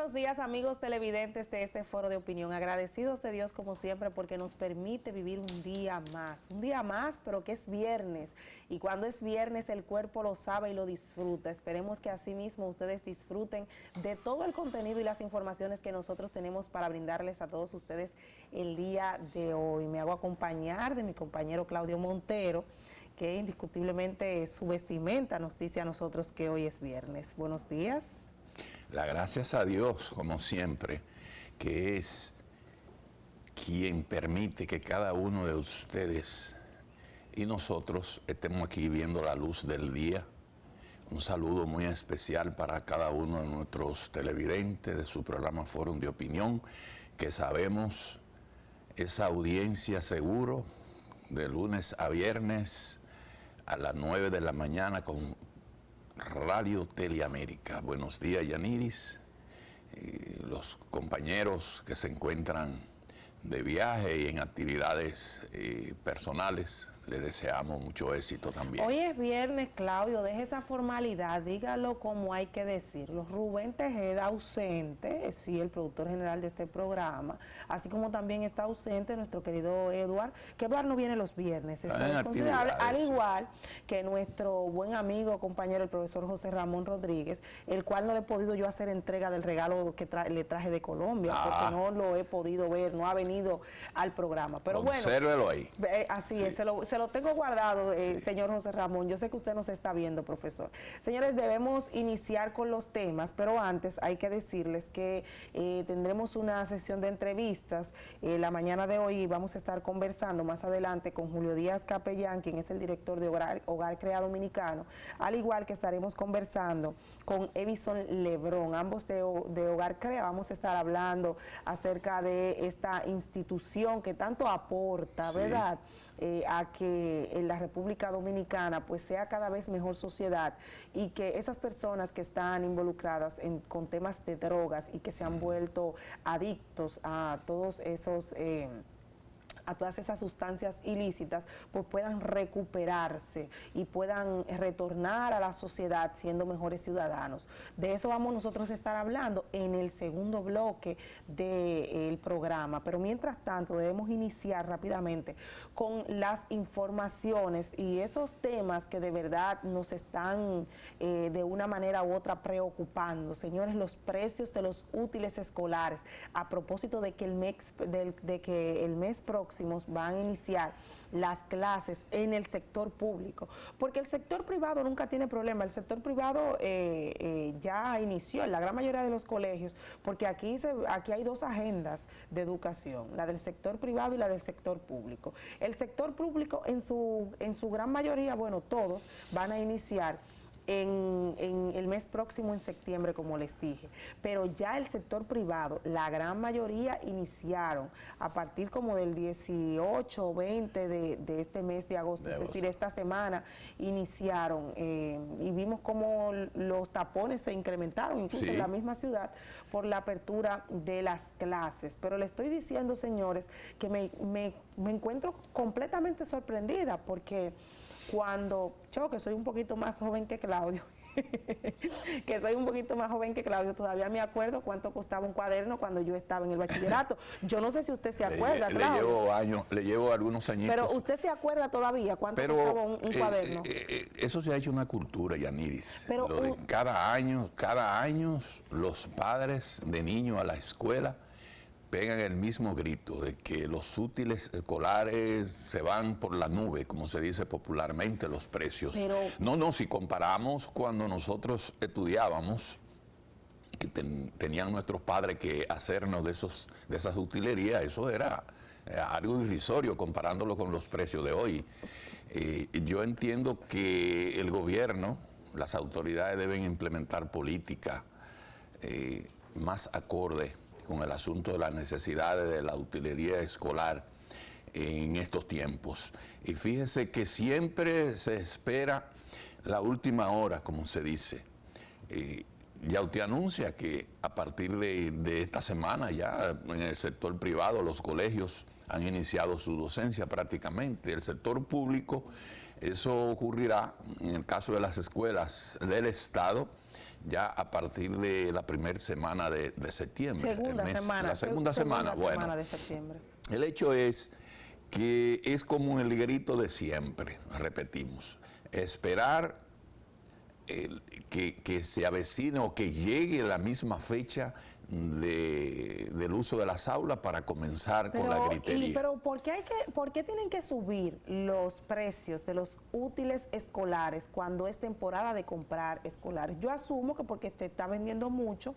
buenos días, amigos televidentes de este foro de opinión. Agradecidos de Dios como siempre porque nos permite vivir un día más, pero que es viernes. Y cuando es viernes el cuerpo lo sabe y lo disfruta. Esperemos que así mismo ustedes disfruten de todo el contenido y las informaciones que nosotros tenemos para brindarles a todos ustedes el día de hoy. Me hago acompañar de mi compañero Claudio Montero, que indiscutiblemente su vestimenta nos dice a nosotros que hoy es viernes. Buenos días. La gracias a Dios, como siempre, que es quien permite que cada uno de ustedes y nosotros estemos aquí viendo la luz del día. Un saludo muy especial para cada uno de nuestros televidentes de su programa Fórum de Opinión, que sabemos esa audiencia seguro de lunes a viernes a las 9 de la mañana con Radio Teleamérica. Buenos días, Yaniris, los compañeros que se encuentran de viaje y en actividades personales, les deseamos mucho éxito también. Hoy es viernes, Claudio, deje esa formalidad, dígalo como hay que decirlo. Rubén Tejeda ausente, sí, el productor general de este programa, así como también está ausente nuestro querido Eduard, que Eduard no viene los viernes, eso es considerable, al igual que nuestro buen amigo, compañero, el profesor José Ramón Rodríguez, el cual no le he podido yo hacer entrega del regalo que le traje de Colombia, porque no lo he podido ver, no ha venido al programa. Pero consérvelo bueno, ahí. Así sí. Es, se lo tengo guardado, señor José Ramón. Yo sé que usted nos está viendo, profesor. Señores, debemos iniciar con los temas, pero antes hay que decirles que tendremos una sesión de entrevistas la mañana de hoy y vamos a estar conversando más adelante con Julio Díaz Capellán, quien es el director de Hogar Crea Dominicano, al igual que estaremos conversando con Evison Lebrón, ambos de Hogar Crea. Vamos a estar hablando acerca de esta institución que tanto aporta, ¿verdad?, a que en la República Dominicana pues sea cada vez mejor sociedad y que esas personas que están involucradas con temas de drogas y que se han vuelto adictos a todos esos a todas esas sustancias ilícitas, pues puedan recuperarse y puedan retornar a la sociedad siendo mejores ciudadanos. De eso vamos nosotros a estar hablando en el segundo bloque del programa, pero mientras tanto debemos iniciar rápidamente con las informaciones y esos temas que de verdad nos están de una manera u otra preocupando. Señores, los precios de los útiles escolares, a propósito de que el mes próximo van a iniciar las clases en el sector público, porque el sector privado nunca tiene problema. El sector privado ya inició en la gran mayoría de los colegios, porque aquí hay dos agendas de educación, la del sector privado y la del sector público. El sector público en su gran mayoría, bueno, todos van a iniciar en el mes próximo, en septiembre, como les dije, pero ya el sector privado, la gran mayoría iniciaron a partir como del 18 o 20 de este mes de agosto, es decir, esta semana iniciaron y vimos como los tapones se incrementaron incluso en la misma ciudad por la apertura de las clases. Pero le estoy diciendo, señores, que me encuentro completamente sorprendida porque cuando yo, que soy un poquito más joven que Claudio, todavía me acuerdo cuánto costaba un cuaderno cuando yo estaba en el bachillerato. Yo no sé si usted se acuerda, Claudio. Le llevo algunos añitos. Pero usted se acuerda todavía cuánto costaba un cuaderno. Eso se ha hecho una cultura, Yaniris. Pero cada año los padres de niños a la escuela pegan el mismo grito de que los útiles escolares se van por la nube, como se dice popularmente, los precios. No, si comparamos cuando nosotros estudiábamos, que tenían nuestros padres que hacernos de esas utilerías, eso era algo irrisorio comparándolo con los precios de hoy. Yo entiendo que el gobierno, las autoridades deben implementar política más acorde con el asunto de las necesidades de la utilería escolar en estos tiempos. Y fíjese que siempre se espera la última hora, como se dice. Ya usted anuncia que a partir de esta semana ya en el sector privado los colegios han iniciado su docencia prácticamente. El sector público, eso ocurrirá en el caso de las escuelas del Estado, ya a partir de la primera semana de septiembre. La segunda semana de septiembre. El hecho es que es como el grito de siempre, repetimos, esperar que se avecine o que llegue la misma fecha del uso de las aulas para comenzar con la gritería. Pero ¿por qué tienen que subir los precios de los útiles escolares cuando es temporada de comprar escolares? Yo asumo que porque te está vendiendo mucho,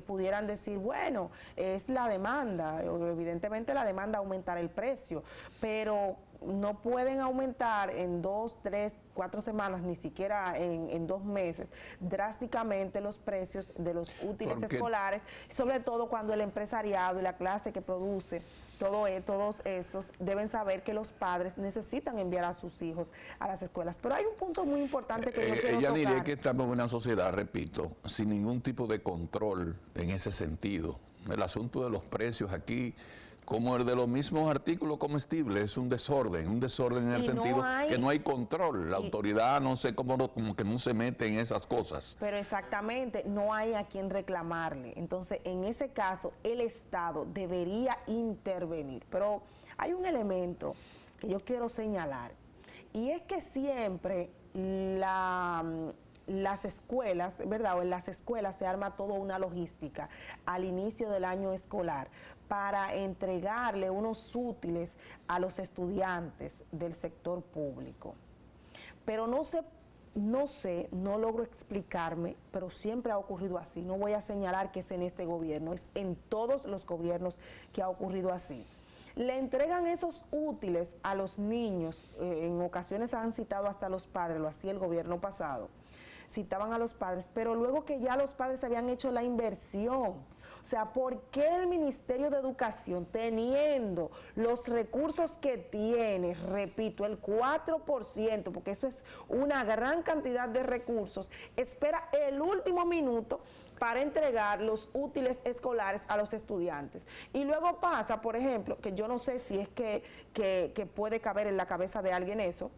pudieran decir, bueno, es la demanda, evidentemente la demanda aumentará el precio, pero no pueden aumentar en 2, 3, 4 semanas, ni siquiera en 2 meses, drásticamente los precios de los útiles escolares, sobre todo cuando el empresariado y la clase que produce todos estos deben saber que los padres necesitan enviar a sus hijos a las escuelas. Pero hay un punto muy importante que yo quiero tocar. Diría que estamos en una sociedad, repito, sin ningún tipo de control en ese sentido. El asunto de los precios aquí, como el de los mismos artículos comestibles, es un desorden en el sentido que no hay control. La autoridad, no sé cómo, como que no se mete en esas cosas. Pero exactamente, no hay a quien reclamarle. Entonces, en ese caso, el Estado debería intervenir. Pero hay un elemento que yo quiero señalar, y es que siempre las escuelas, ¿verdad? O en las escuelas se arma toda una logística al inicio del año escolar para entregarle unos útiles a los estudiantes del sector público. Pero no logro explicarme, pero siempre ha ocurrido así. No voy a señalar que es en este gobierno, es en todos los gobiernos que ha ocurrido así. Le entregan esos útiles a los niños, en ocasiones han citado hasta a los padres, lo hacía el gobierno pasado, citaban a los padres, pero luego que ya los padres habían hecho la inversión. O sea, ¿por qué el Ministerio de Educación, teniendo los recursos que tiene, repito, el 4%, porque eso es una gran cantidad de recursos, espera el último minuto para entregar los útiles escolares a los estudiantes? Y luego pasa, por ejemplo, que yo no sé si es que puede caber en la cabeza de alguien eso,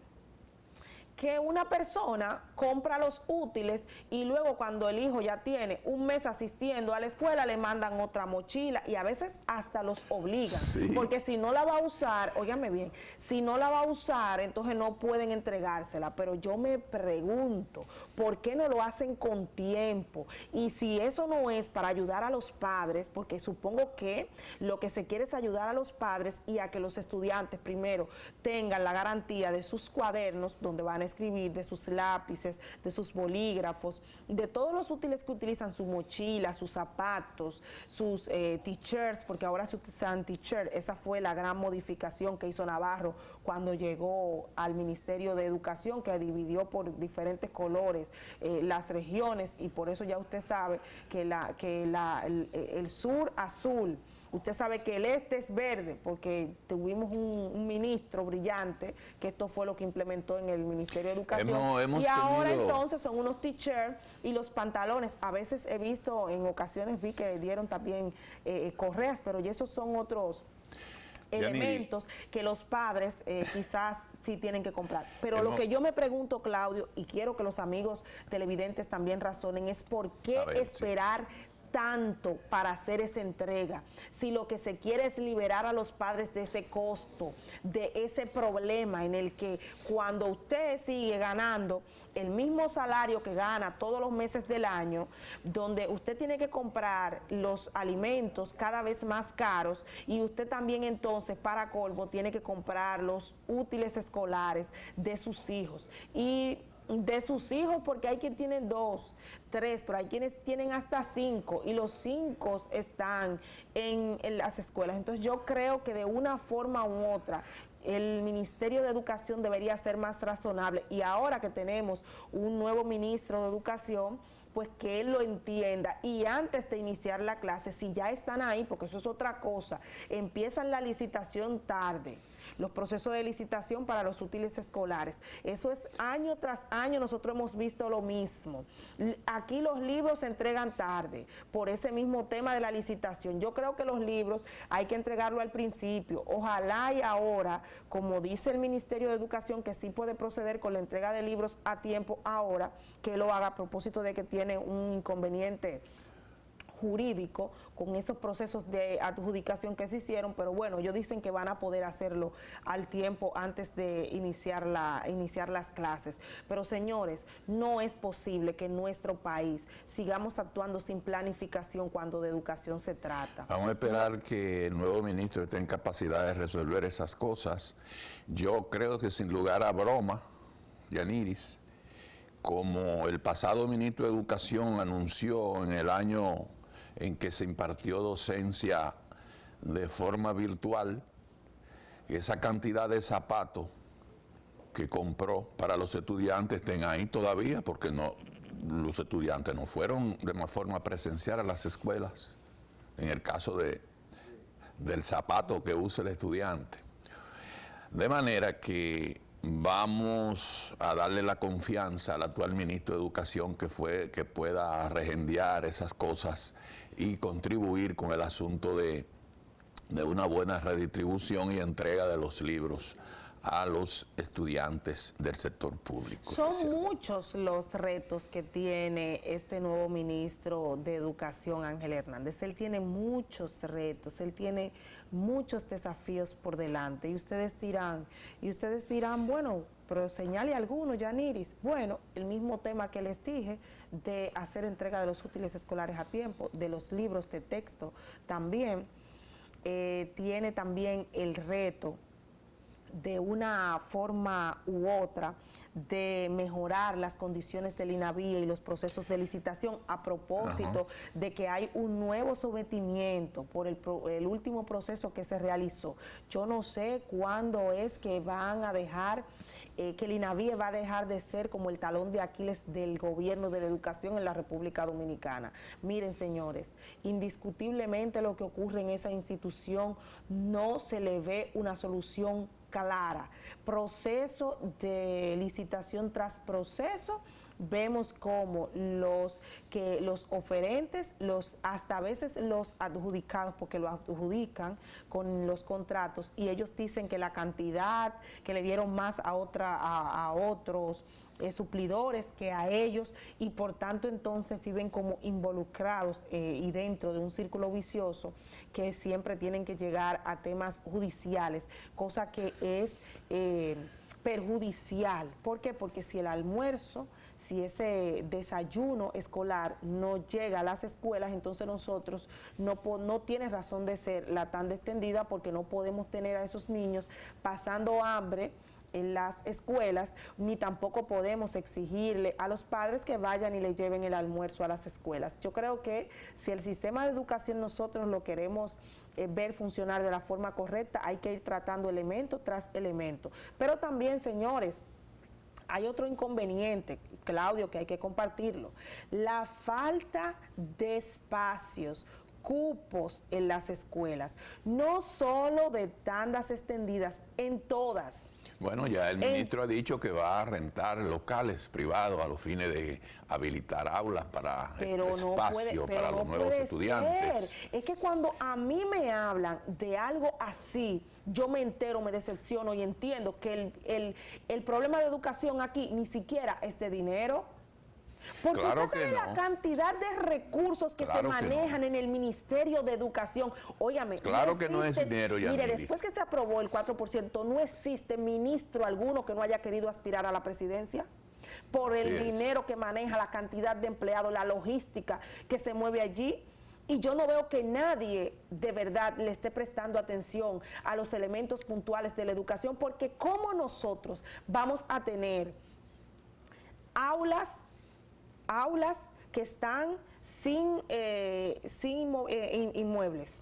que una persona compra los útiles y luego cuando el hijo ya tiene un mes asistiendo a la escuela le mandan otra mochila y a veces hasta los obligan, porque si no la va a usar, óigame bien, si no la va a usar entonces no pueden entregársela. Pero yo me pregunto, ¿por qué no lo hacen con tiempo? Y si eso no es para ayudar a los padres, porque supongo que lo que se quiere es ayudar a los padres y a que los estudiantes primero tengan la garantía de sus cuadernos donde van a escribir, de sus lápices, de sus bolígrafos, de todos los útiles que utilizan, su mochila, sus zapatos, sus t-shirts, porque ahora se utilizan t-shirts. Esa fue la gran modificación que hizo Navarro cuando llegó al Ministerio de Educación, que dividió por diferentes colores las regiones, y por eso ya usted sabe que el sur azul, usted sabe que el este es verde, porque tuvimos un ministro brillante, que esto fue lo que implementó en el Ministerio de Educación. Y ahora entonces son unos t-shirts y los pantalones. A veces he visto, en ocasiones vi que dieron también correas, pero y esos son otros elementos que los padres quizás sí tienen que comprar. Pero lo que yo me pregunto, Claudio, y quiero que los amigos televidentes también razonen, es por qué esperar tanto para hacer esa entrega, si lo que se quiere es liberar a los padres de ese costo, de ese problema en el que cuando usted sigue ganando el mismo salario que gana todos los meses del año, donde usted tiene que comprar los alimentos cada vez más caros, y usted también entonces, para colmo, tiene que comprar los útiles escolares de sus hijos. Y de sus hijos, porque hay quien tiene 2, 3, pero hay quienes tienen hasta 5, y los 5 están en las escuelas. Entonces yo creo que de una forma u otra el Ministerio de Educación debería ser más razonable, y ahora que tenemos un nuevo ministro de Educación, pues que él lo entienda, y antes de iniciar la clase, si ya están ahí, porque eso es otra cosa, empiezan la licitación tarde, los procesos de licitación para los útiles escolares. Eso es año tras año, nosotros hemos visto lo mismo. Aquí los libros se entregan tarde por ese mismo tema de la licitación. Yo creo que los libros hay que entregarlo al principio. Ojalá y ahora, como dice el Ministerio de Educación, que sí puede proceder con la entrega de libros a tiempo ahora, que lo haga a propósito de que tiene un inconveniente jurídico con esos procesos de adjudicación que se hicieron, pero bueno, ellos dicen que van a poder hacerlo al tiempo antes de iniciar las clases. Pero señores, no es posible que en nuestro país sigamos actuando sin planificación cuando de educación se trata. Vamos a esperar que el nuevo ministro esté en capacidad de resolver esas cosas. Yo creo que sin lugar a broma, Yaniris, como el pasado ministro de Educación anunció en el año en que se impartió docencia de forma virtual, esa cantidad de zapatos que compró para los estudiantes estén ahí todavía, porque no, los estudiantes no fueron de forma presencial a las escuelas, en el caso del zapato que usa el estudiante. De manera que vamos a darle la confianza al actual ministro de Educación que pueda regendear esas cosas y contribuir con el asunto de una buena redistribución y entrega de los libros a los estudiantes del sector público. Son muchos los retos que tiene este nuevo ministro de Educación, Ángel Hernández. Él tiene muchos retos, él tiene muchos desafíos por delante. Y ustedes dirán, bueno, pero señale alguno, Yaniris. Bueno, el mismo tema que les dije de hacer entrega de los útiles escolares a tiempo, de los libros de texto también. Tiene también el reto de una forma u otra de mejorar las condiciones del INAVIE y los procesos de licitación a propósito de que hay un nuevo sometimiento por el último proceso que se realizó. Yo no sé cuándo es que van a dejar, que el INAVIE va a dejar de ser como el talón de Aquiles del gobierno de la educación en la República Dominicana. Miren, señores, indiscutiblemente lo que ocurre en esa institución no se le ve una solución clara. Proceso de licitación tras proceso, vemos como los oferentes, hasta a veces los adjudicados, porque lo adjudican con los contratos, y ellos dicen que la cantidad que le dieron más a otros suplidores que a ellos, y por tanto entonces viven como involucrados y dentro de un círculo vicioso que siempre tienen que llegar a temas judiciales, cosa que es perjudicial. ¿Por qué? Porque si el almuerzo, si ese desayuno escolar no llega a las escuelas, entonces nosotros no tiene razón de ser la tanda extendida, porque no podemos tener a esos niños pasando hambre en las escuelas, ni tampoco podemos exigirle a los padres que vayan y le lleven el almuerzo a las escuelas. Yo creo que si el sistema de educación nosotros lo queremos ver funcionar de la forma correcta, hay que ir tratando elemento tras elemento. Pero también, señores, hay otro inconveniente, Claudio, que hay que compartirlo: la falta de espacios, cupos en las escuelas, no solo de tandas extendidas, en todas. Bueno, ya el ministro ha dicho que va a rentar locales privados a los fines de habilitar aulas para espacio para los nuevos estudiantes. Es que cuando a mí me hablan de algo así, yo me entero, me decepciono y entiendo que el problema de educación aquí ni siquiera es de dinero. Porque claro usted sabe la cantidad de recursos que se manejan en el Ministerio de Educación. Óigame, claro que no es dinero, ya. Mire, después que se aprobó el 4%, no existe ministro alguno que no haya querido aspirar a la presidencia por el dinero que maneja, la cantidad de empleados, la logística que se mueve allí. Y yo no veo que nadie de verdad le esté prestando atención a los elementos puntuales de la educación, porque ¿cómo nosotros vamos a tener aulas que están sin inmuebles?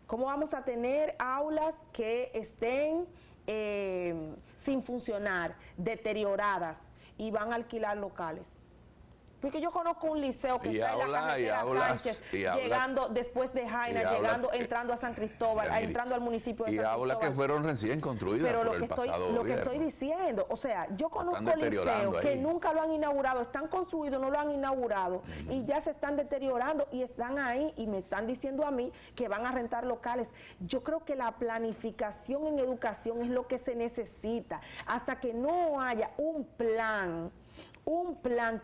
¿Cómo vamos a tener aulas que estén sin funcionar, deterioradas, y van a alquilar locales? Porque yo conozco un liceo que está en la carretera Sánchez, llegando después de Jaina, entrando a San Cristóbal, entrando al municipio de San Cristóbal. Y habla que fueron recién construidas por el pasado gobierno. Lo que estoy diciendo, o sea, yo conozco liceos que nunca lo han inaugurado, están construidos, no lo han inaugurado, y ya se están deteriorando y están ahí y me están diciendo a mí que van a rentar locales. Yo creo que la planificación en educación es lo que se necesita. Hasta que no haya un plan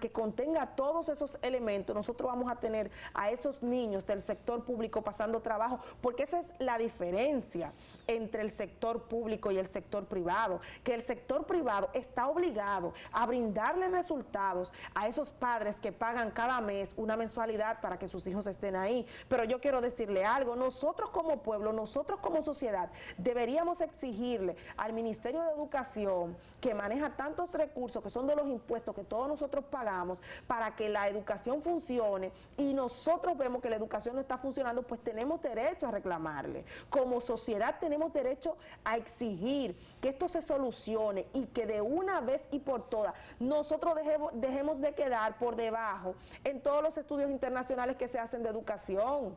que contenga todos esos elementos, nosotros vamos a tener a esos niños del sector público pasando trabajo, porque esa es la diferencia entre el sector público y el sector privado, que el sector privado está obligado a brindarle resultados a esos padres que pagan cada mes una mensualidad para que sus hijos estén ahí. Pero yo quiero decirle algo, nosotros como pueblo, nosotros como sociedad, deberíamos exigirle al Ministerio de Educación, que maneja tantos recursos que son de los impuestos que todos nosotros pagamos, para que la educación funcione, y nosotros vemos que la educación no está funcionando, pues tenemos derecho a reclamarle. Como sociedad tenemos derecho a exigir que esto se solucione y que de una vez y por todas nosotros dejemos de quedar por debajo en todos los estudios internacionales que se hacen de educación.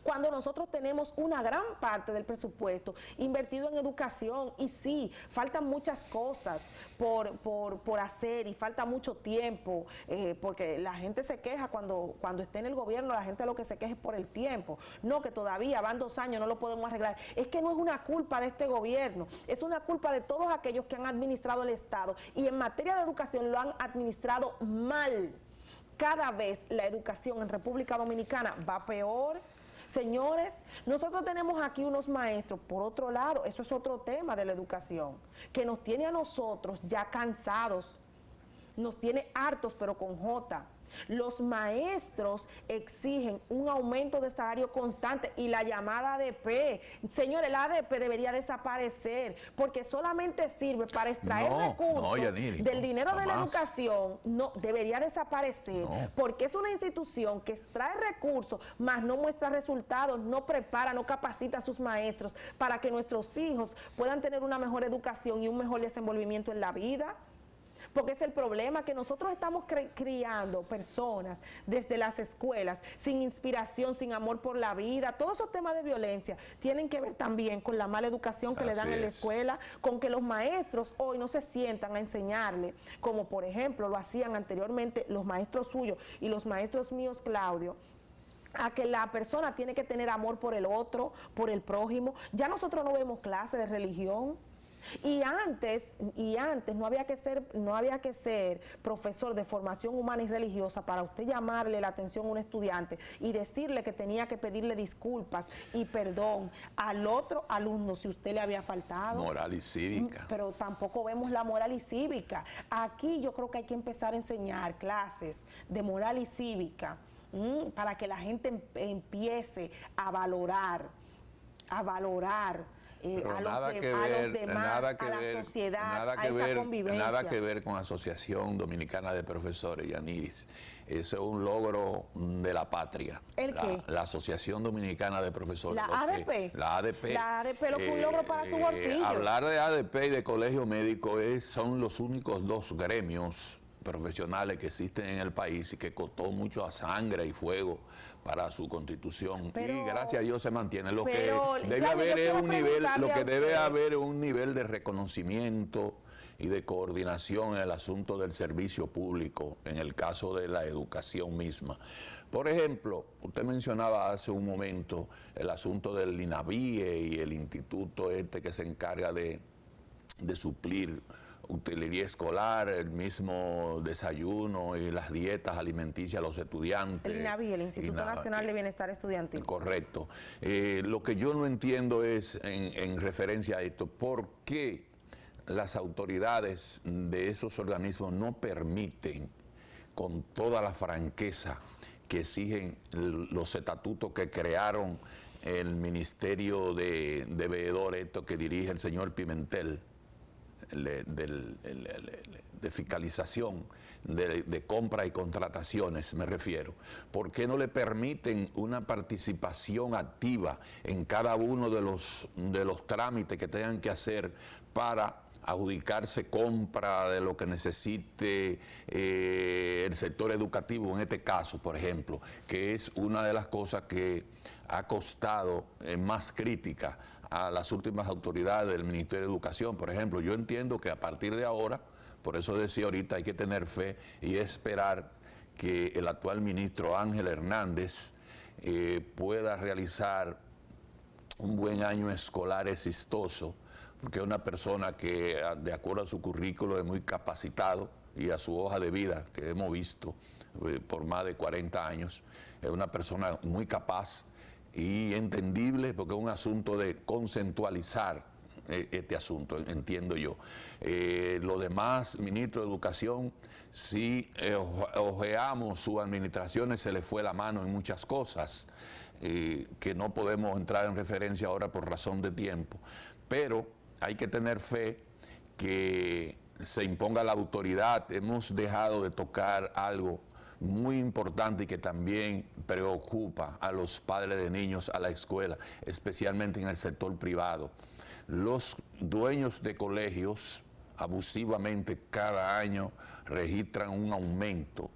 Cuando nosotros tenemos una gran parte del presupuesto invertido en educación, y sí, faltan muchas cosas por hacer y falta mucho tiempo, porque la gente se queja cuando esté en el gobierno, la gente lo que se queja es por el tiempo, no, que todavía van 2 años, no lo podemos arreglar. Es que no es una culpa de este gobierno, es una culpa de todos aquellos que han administrado el Estado, y en materia de educación lo han administrado mal. Cada vez la educación en República Dominicana va peor. Señores, nosotros tenemos aquí unos maestros, por otro lado, eso es otro tema de la educación, que nos tiene a nosotros ya cansados, nos tiene hartos, pero con J. Los maestros exigen un aumento de salario constante y la llamada ADP. Señores, la ADP debería desaparecer, porque solamente sirve para extraer recursos del dinero de la educación. No, debería desaparecer, porque es una institución que extrae recursos, más no muestra resultados, no prepara, no capacita a sus maestros para que nuestros hijos puedan tener una mejor educación y un mejor desenvolvimiento en la vida. Porque es el problema, que nosotros estamos criando personas desde las escuelas sin inspiración, sin amor por la vida. Todos esos temas de violencia tienen que ver también con la mala educación que le dan en la escuela, con que los maestros hoy no se sientan a enseñarle, como por ejemplo lo hacían anteriormente los maestros suyos y los maestros míos, Claudio, a que la persona tiene que tener amor por el otro, por el prójimo. Ya nosotros no vemos clases de religión. Y antes no había que ser profesor de formación humana y religiosa para usted llamarle la atención a un estudiante y decirle que tenía que pedirle disculpas y perdón al otro alumno si usted le había faltado. Moral y cívica. Pero tampoco vemos la moral y cívica. Aquí yo creo que hay que empezar a enseñar clases de moral y cívica para que la gente empiece a valorar a los demás, a la sociedad, a esa convivencia. Nada que ver con Asociación Dominicana de Profesores, Yaniris. Eso es un logro de la patria. ¿El qué? La Asociación Dominicana de Profesores. ¿La ADP? La ADP. La ADP lo que un logro para su bolsillo. Hablar de ADP y de colegio médico son los únicos 2 gremios profesionales que existen en el país y que costó mucho a sangre y fuego para su constitución, y gracias a Dios se mantiene. Lo que debe haber es un nivel, un nivel de reconocimiento y de coordinación en el asunto del servicio público, en el caso de la educación misma. Por ejemplo, usted mencionaba hace un momento el asunto del INAVIE y el instituto que se encarga de suplir utilería escolar, el mismo desayuno y las dietas alimenticias a los estudiantes. El INAVI, el Instituto Nacional de Bienestar Estudiantil. Correcto. Lo que yo no entiendo es, en referencia a esto, ¿por qué las autoridades de esos organismos no permiten, con toda la franqueza que exigen los estatutos que crearon el Ministerio de Veedores, que dirige el señor Pimentel, de fiscalización, de compra y contrataciones, me refiero? ¿Por qué no le permiten una participación activa en cada uno de los trámites que tengan que hacer para adjudicarse compra de lo que necesite el sector educativo, en este caso, por ejemplo, que es una de las cosas que ha costado más crítica a las últimas autoridades del Ministerio de Educación. Por ejemplo, yo entiendo que a partir de ahora, por eso decía ahorita, hay que tener fe y esperar que el actual ministro Ángel Hernández pueda realizar un buen año escolar exitoso, porque es una persona que, de acuerdo a su currículo, es muy capacitado, y a su hoja de vida que hemos visto por más de 40 años, es una persona muy capaz y entendible, porque es un asunto de conceptualizar este asunto, entiendo yo. Los demás ministros de Educación, si ojeamos sus administraciones, se les fue la mano en muchas cosas, que no podemos entrar en referencia ahora por razón de tiempo, pero hay que tener fe que se imponga la autoridad. Hemos dejado de tocar algo muy importante y que también preocupa a los padres de niños, a la escuela, especialmente en el sector privado. Los dueños de colegios abusivamente cada año registran un aumento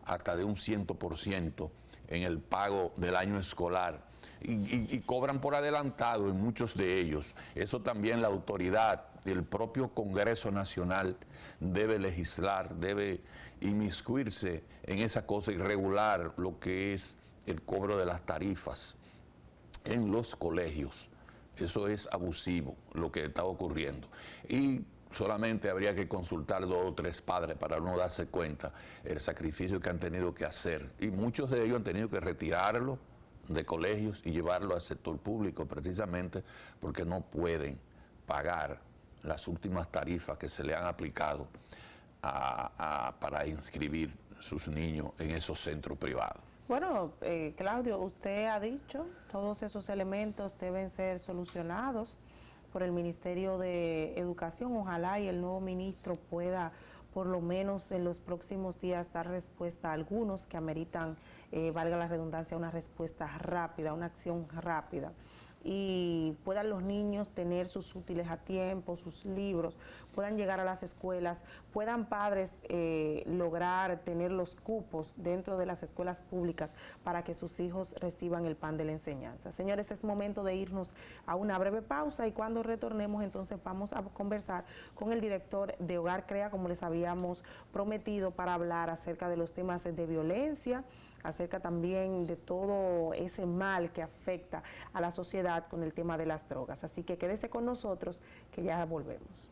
hasta de un 100% en el pago del año escolar y cobran por adelantado en muchos de ellos. Eso también la autoridad, el propio Congreso Nacional debe legislar, debe inmiscuirse en esa cosa y regular lo que es el cobro de las tarifas en los colegios. Eso es abusivo, lo que está ocurriendo. Y solamente habría que consultar 2 o 3 padres para no darse cuenta el sacrificio que han tenido que hacer. Y muchos de ellos han tenido que retirarlo de colegios y llevarlo al sector público, precisamente porque no pueden pagar las últimas tarifas que se le han aplicado para inscribir sus niños en esos centros privados. Bueno, Claudio, usted ha dicho, todos esos elementos deben ser solucionados por el Ministerio de Educación. Ojalá y el nuevo ministro pueda, por lo menos en los próximos días, dar respuesta a algunos que ameritan, valga la redundancia, una respuesta rápida, una acción rápida. Y puedan los niños tener sus útiles a tiempo, sus libros, puedan llegar a las escuelas, puedan padres lograr tener los cupos dentro de las escuelas públicas para que sus hijos reciban el pan de la enseñanza. Señores, es momento de irnos a una breve pausa y cuando retornemos entonces vamos a conversar con el director de Hogar Crea, como les habíamos prometido, para hablar acerca de los temas de violencia, acerca también de todo ese mal que afecta a la sociedad con el tema de las drogas. Así que quédese con nosotros, que ya volvemos.